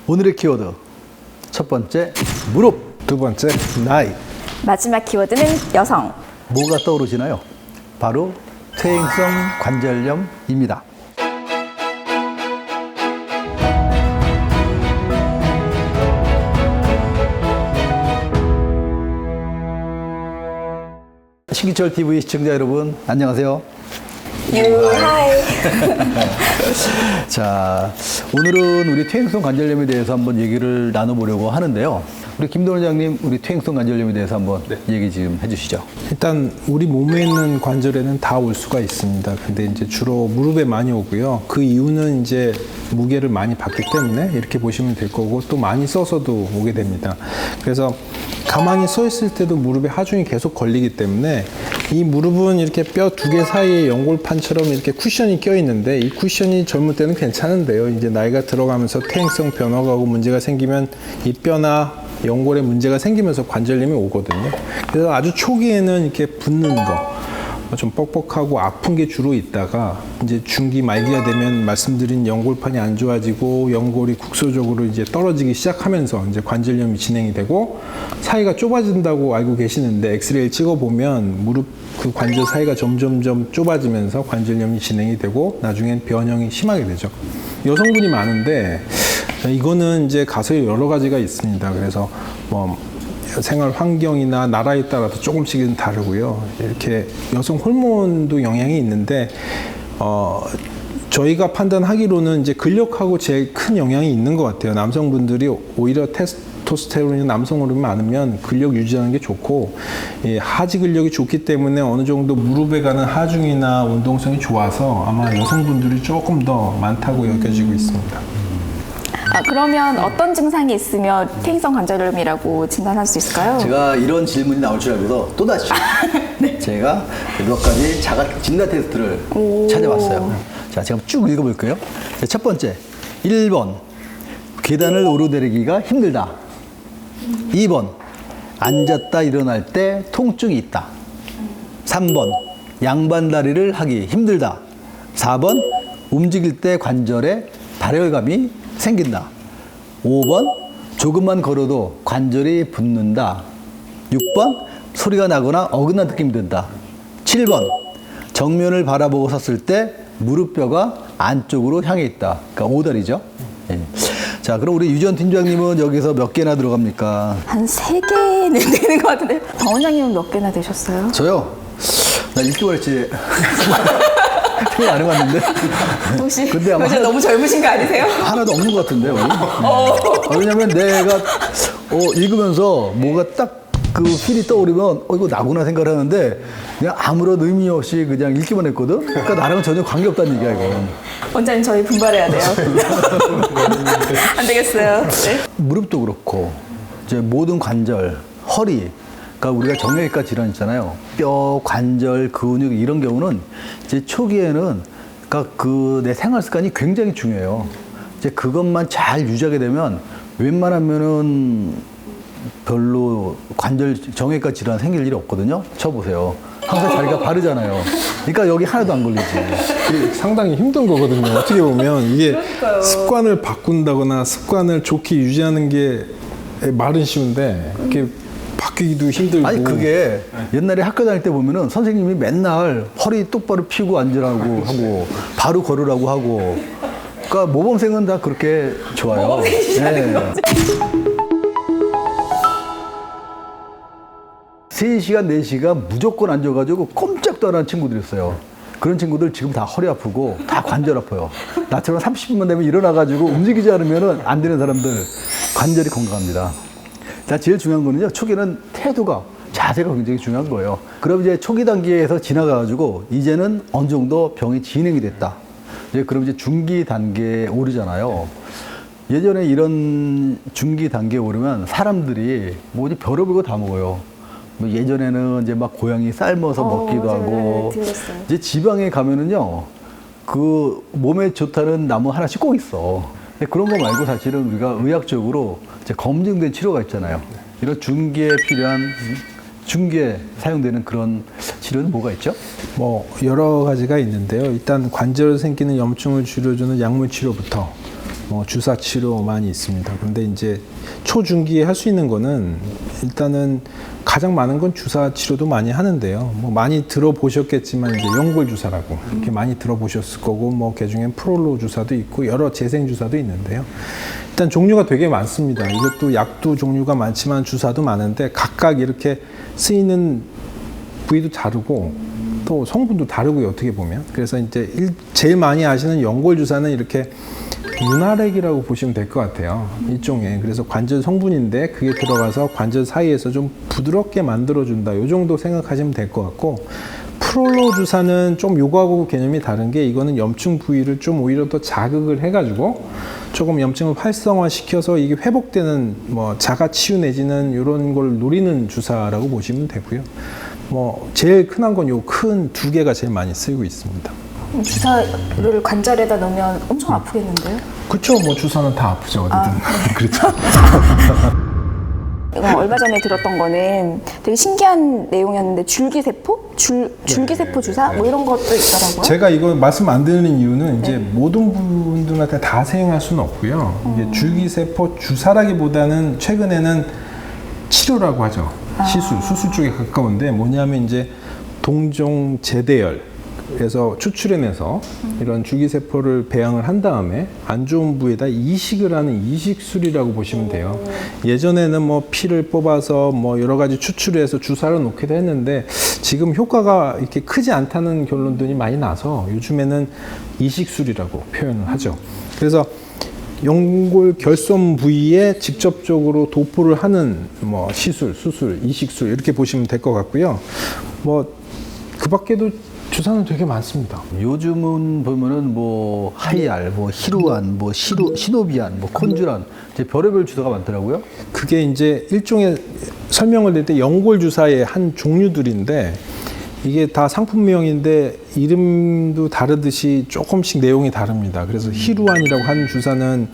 오늘의 키워드 첫 번째 무릎, 두 번째, 나이. 마지막 키워드는 여성. 뭐가 떠오르시나요? 바로 퇴행성 관절염입니다. 신기철 TV 시청자 여러분 안녕하세요. 하이. 자, 오늘은 우리 퇴행성 관절염에 대해서 한번 얘기를 나눠보려고 하는데요. 우리 김도원 원장님, 우리 퇴행성 관절염에 대해서 한번 얘기 좀 해주시죠. 일단 우리 몸에 있는 관절에는 다 올 수가 있습니다. 근데 이제 주로 무릎에 많이 오고요. 그 이유는 이제 무게를 많이 받기 때문에 이렇게 보시면 될 거고, 또 많이 써서도 오게 됩니다. 그래서 가만히 서 있을 때도 무릎에 하중이 계속 걸리기 때문에 이 무릎은 이렇게 뼈 두 개 사이에 연골판처럼 이렇게 쿠션이 껴 있는데, 이 쿠션이 젊을 때는 괜찮은데요. 이제 나이가 들어가면서 퇴행성 변화가 오고 문제가 생기면 이 뼈나 연골에 문제가 생기면서 관절염이 오거든요. 그래서 아주 초기에는 이렇게 붓는 거, 좀 뻑뻑하고 아픈 게 주로 있다가 이제 중기 말기가 되면 말씀드린 연골판이 안 좋아지고 연골이 국소적으로 이제 떨어지기 시작하면서 이제 관절염이 진행이 되고, 사이가 좁아진다고 알고 계시는데 엑스레이를 찍어보면 무릎 그 관절 사이가 점점점 좁아지면서 관절염이 진행이 되고 나중엔 변형이 심하게 되죠. 여성분이 많은데 이거는 이제 가설이 여러 가지가 있습니다. 그래서 뭐 생활 환경이나 나라에 따라서 조금씩은 다르고요. 이렇게 여성 호르몬도 영향이 있는데, 저희가 판단하기로는 이제 근력하고 제일 큰 영향이 있는 것 같아요. 남성분들이 오히려 테스토스테론이 남성 호르몬이 많으면 근력 유지하는 게 좋고, 하지 근력이 좋기 때문에 어느 정도 무릎에 가는 하중이나 운동성이 좋아서 아마 여성분들이 조금 더 많다고 여겨지고 있습니다. 그러면 어떤 증상이 있으면 퇴행성 관절염이라고 진단할 수 있을까요? 제가 이런 질문이 나올 줄 알고서 또다시 제가 몇 가지 자가 진단 테스트를 찾아봤어요. 자, 제가 쭉 읽어볼게요. 자, 첫 번째, 1번 계단을 오르내리기가 힘들다. 2번 앉았다 일어날 때 통증이 있다. 3번 양반다리를 하기 힘들다. 4번 움직일 때 관절에 발열감이 생긴다. 5번 조금만 걸어도 관절이 붓는다. 6번 소리가 나거나 어긋난 느낌이 든다. 7번 정면을 바라보고 섰을 때 무릎뼈가 안쪽으로 향해 있다. 그러니까 오다리죠. 예. 자, 그럼 우리 유전 팀장님은 여기서 몇 개나 들어갑니까? 한 3개는 되는 것 같은데. 박 원장님은 몇 개나 되셨어요? 저요? 나 1개월치 생각 안 해봤는데. 혹시 근데 아마 요즘 너무 젊으신 거 아니세요? 하나도 없는 것 같은데, 우리. 왜냐면 내가 읽으면서 뭐가 딱 그 필이 떠오르면 이거 나구나 생각을 하는데 그냥 아무런 의미 없이 그냥 읽기만 했거든? 그러니까 나랑은 전혀 관계없다는 얘기야, 이거. 원장님 저희 분발해야 돼요. 안 되겠어요. 네. 무릎도 그렇고, 이제 모든 관절, 허리, 그러니까 우리가 정형외과 질환 있잖아요. 뼈, 관절, 근육 이런 경우는 이제 초기에는 그러니까 그 내 생활 습관이 굉장히 중요해요. 이제 그것만 잘 유지하게 되면 웬만하면은 별로 관절 정형외과 질환 생길 일이 없거든요. 쳐보세요. 항상 자리가 바르잖아요. 그러니까 여기 하나도 안 걸리지. 이게 상당히 힘든 거거든요. 어떻게 보면 이게 그러니까요. 습관을 바꾼다거나 습관을 좋게 유지하는 게 말은 쉬운데 그게 바뀌기도 힘들고. 아니 그게 옛날에 학교 다닐 때 보면은 선생님이 맨날 허리 똑바로 펴고 앉으라고 하고 바로 걸으라고 하고, 그러니까 모범생은 다 그렇게 좋아요. 네. 3시간, 4시간 무조건 앉아가지고 꼼짝도 안 하는 친구들이 있어요. 그런 친구들 지금 다 허리 아프고 다 관절 아파요. 나처럼 30분만 되면 일어나가지고 움직이지 않으면 안 되는 사람들 관절이 건강합니다. 자, 제일 중요한 거는요, 초기는 태도가, 자세가 굉장히 중요한 거예요. 그럼 이제 초기 단계에서 지나가가지고 이제는 어느 정도 병이 진행이 됐다. 이제 그럼 이제 중기 단계에 오르잖아요. 예전에 이런 중기 단계에 오르면 사람들이 뭐지 별의별 거 다 먹어요. 뭐 예전에는 이제 막 고양이 삶아서 먹기도 맞아요. 하고, 네, 들었어요. 이제 지방에 가면은요, 그 몸에 좋다는 나무 하나씩 꼭 있어. 근데 그런 거 말고 사실은 우리가 의학적으로 이제 검증된 치료가 있잖아요. 이런 중기에 필요한, 중기에 사용되는 그런 치료는 뭐가 있죠? 뭐 여러 가지가 있는데요. 일단 관절에 생기는 염증을 줄여주는 약물 치료부터 주사 치료만 있습니다. 근데 이제 초중기에 할 수 있는 거는 일단은 가장 많은 건 주사 치료도 많이 하는데요. 뭐 많이 들어보셨겠지만 이제 연골 주사라고 이렇게 많이 들어보셨을 거고 뭐 그중엔 프롤로 주사도 있고 여러 재생 주사도 있는데요. 일단 종류가 되게 많습니다. 이것도 약도 종류가 많지만 주사도 많은데 각각 이렇게 쓰이는 부위도 다르고 또 성분도 다르고요, 어떻게 보면. 그래서 이제 제일 많이 아시는 연골 주사는 이렇게 윤활액이라고 보시면 될 것 같아요. 일종의. 그래서 관절 성분인데 그게 들어가서 관절 사이에서 좀 부드럽게 만들어준다. 이 정도 생각하시면 될 것 같고, 프롤로 주사는 좀 요거하고 개념이 다른 게, 이거는 염증 부위를 좀 오히려 더 자극을 해가지고 조금 염증을 활성화시켜서 이게 회복되는 뭐 자가 치유 내지는 이런 걸 노리는 주사라고 보시면 되고요. 뭐 제일 흔한 건 요 큰 두 개가 제일 많이 쓰이고 있습니다. 주사를 관절에다 넣으면 엄청 아프겠는데요? 그렇죠. 뭐 주사는 다 아프죠, 어디든. 그렇죠. 이건 얼마 전에 들었던 거는 되게 신기한 내용이었는데 줄기세포? 줄기세포 주사? 뭐 이런 것도 있더라고요. 제가 이거 말씀 안 드리는 이유는 이제 모든 분들한테 다 사용할 수는 없고요. 이게 줄기세포 주사라기보다는 최근에는 치료라고 하죠. 수술 쪽에 가까운데, 뭐냐면 이제 동종 제대열, 그래서 추출해내서 이런 줄기세포를 배양을 한 다음에 안 좋은 부위에다 이식을 하는 이식술이라고 보시면 돼요. 예전에는 뭐 피를 뽑아서 뭐 여러 가지 추출해서 주사를 놓기도 했는데 지금 효과가 이렇게 크지 않다는 결론들이 많이 나서 요즘에는 이식술이라고 표현을 하죠. 그래서 연골 결손 부위에 직접적으로 도포를 하는 뭐 시술, 수술, 이식술 이렇게 보시면 될 것 같고요. 뭐 그 밖에도 주사는 되게 많습니다. 요즘은 보면은 뭐 하이알, 뭐 히루안, 뭐 시노비안, 뭐 콘주란, 이제 별의별 주사가 많더라고요. 그게 이제 일종의 설명을 드릴 때 연골 주사의 한 종류들인데, 이게 다 상품명인데 이름도 다르듯이 조금씩 내용이 다릅니다. 그래서 히루안이라고 하는 주사는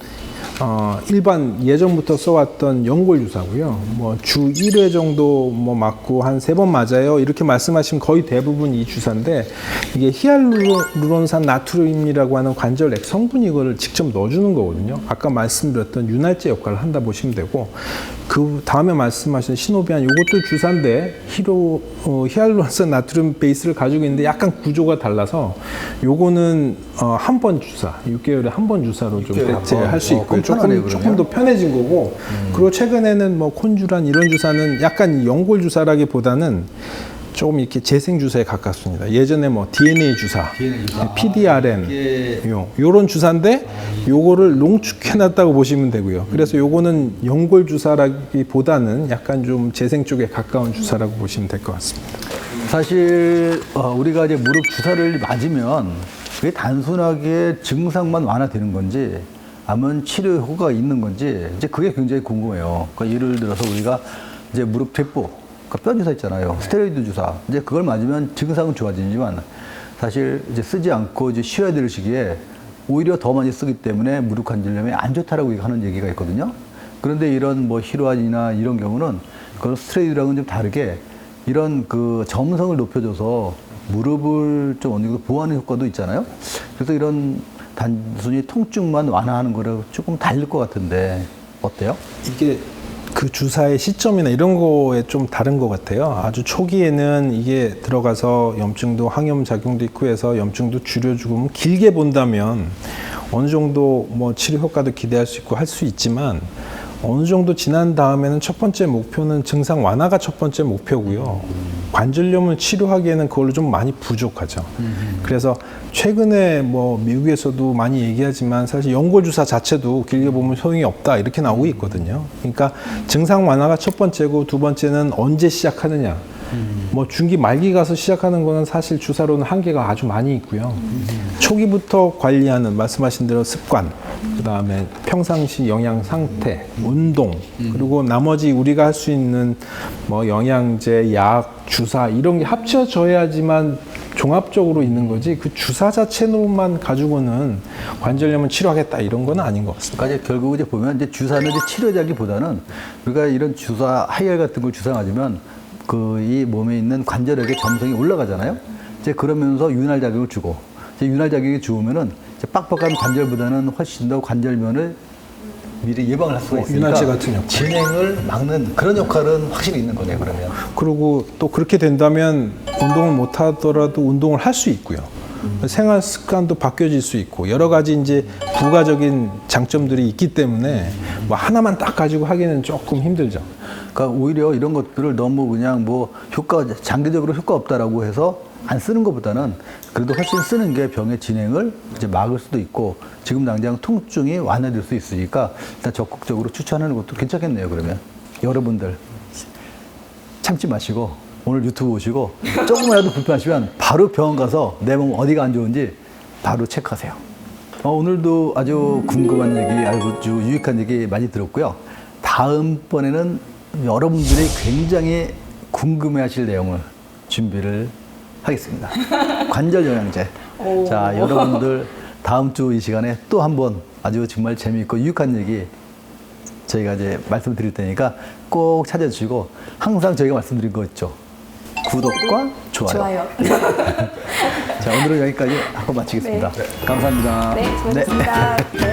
일반 예전부터 써왔던 연골 주사고요. 뭐 주 1회 정도 뭐 맞고 한 3번 맞아요. 이렇게 말씀하시면 거의 대부분 이 주사인데, 이게 히알루론산 나트륨이라고 하는 관절액 성분이 이거를 직접 넣어주는 거거든요. 아까 말씀드렸던 윤활제 역할을 한다 보시면 되고, 그 다음에 말씀하신 시노비안, 이것도 주사인데 히알루론산 나트륨 베이스를 가지고 있는데 약간 구조가 달라서 요거는 한 번 주사, 6개월에 한 번 주사로 좀 대체할 수 있고요. 조금 더 편해진 거고, 그리고 최근에는 뭐 콘주란 이런 주사는 약간 연골 주사라기보다는 조금 이렇게 재생 주사에 가깝습니다. 예전에 뭐 DNA 주사, PDRN 요런 주사인데 요거를 농축해 놨다고 보시면 되고요. 그래서 요거는 연골 주사라기보다는 약간 좀 재생 쪽에 가까운 주사라고 보시면 될 것 같습니다. 사실 우리가 이제 무릎 주사를 맞으면 그게 단순하게 증상만 완화되는 건지 아니면 치료 효과가 있는 건지 이제 그게 굉장히 궁금해요. 그러니까 예를 들어서 우리가 이제 무릎 대포, 그러니까 뼈 주사 있잖아요. 스테로이드 주사. 이제 그걸 맞으면 증상은 좋아지지만 사실 이제 쓰지 않고 이제 쉬어야 될 시기에 오히려 더 많이 쓰기 때문에 무릎 관절염에 안 좋다라고 하는 얘기가 있거든요. 그런데 이런 뭐 히루안이나 이런 경우는 그런 스테로이드랑은 좀 다르게 이런 그 점성을 높여줘서 무릎을 좀 어느 정도 보호하는 효과도 있잖아요. 그래서 이런 단순히 통증만 완화하는 거랑 조금 다를 것 같은데 어때요? 이게 그 주사의 시점이나 이런 거에 좀 다른 것 같아요. 아주 초기에는 이게 들어가서 염증도 항염 작용도 있고 해서 염증도 줄여주고, 길게 본다면 어느 정도 뭐 치료 효과도 기대할 수 있고 할 수 있지만, 어느 정도 지난 다음에는 첫 번째 목표는 증상 완화가 첫 번째 목표고요. 관절염을 치료하기에는 그걸로 좀 많이 부족하죠. 그래서 최근에 뭐 미국에서도 많이 얘기하지만 사실 연골 주사 자체도 길게 보면 소용이 없다 이렇게 나오고 있거든요. 그러니까 증상 완화가 첫 번째고, 두 번째는 언제 시작하느냐. 뭐 중기 말기 가서 시작하는 거는 사실 주사로는 한계가 아주 많이 있고요. 초기부터 관리하는 말씀하신 대로 습관, 그 다음에 평상시 영양 상태, 운동, 그리고 나머지 우리가 할 수 있는 뭐 영양제, 약, 주사 이런 게 합쳐져야지만 종합적으로 있는 거지, 그 주사 자체로만 가지고는 관절염을 치료하겠다 이런 건 아닌 것 같습니다. 그러니까 이제 결국 이제 보면 이제 주사는 이제 치료자기보다는 우리가 이런 주사 하이알 같은 걸 주사 맞으면 그 이 몸에 있는 관절액의 점성이 올라가잖아요. 이제 그러면서 윤활 작용을 주고, 이제 윤활 작용이 죽으면은 이제 빡빡한 관절보다는 훨씬 더 관절면을 미리 예방을 할 수가 있으니까 윤활제 같은 역할. 진행을 막는 그런 역할은 확실히 있는 거네요. 그러면. 그리고 또 그렇게 된다면 운동을 못 하더라도 운동을 할 수 있고요. 생활 습관도 바뀌어질 수 있고 여러 가지 이제 부가적인 장점들이 있기 때문에 뭐 하나만 딱 가지고 하기는 조금 힘들죠. 그러니까 오히려 이런 것들을 너무 그냥 뭐 장기적으로 효과 없다라고 해서 안 쓰는 것보다는 그래도 훨씬 쓰는 게 병의 진행을 이제 막을 수도 있고 지금 당장 통증이 완화될 수 있으니까 일단 적극적으로 추천하는 것도 괜찮겠네요. 그러면 여러분들 참지 마시고 오늘 유튜브 보시고 조금이라도 불편하시면 바로 병원 가서 내 몸 어디가 안 좋은지 바로 체크하세요. 오늘도 아주 궁금한 얘기, 아주 유익한 얘기 많이 들었고요. 다음번에는 여러분들이 굉장히 궁금해하실 내용을 준비를 하겠습니다. 관절 영양제. 자, 여러분들 다음 주 이 시간에 또 한번 아주 정말 재미있고 유익한 얘기 저희가 이제 말씀드릴 테니까 꼭 찾아주시고 항상 저희가 말씀드린 거 있죠. 구독과 좋아요. 좋아요. 자, 오늘은 여기까지 하고 마치겠습니다. 감사합니다. 네, 수고하셨습니다. 네.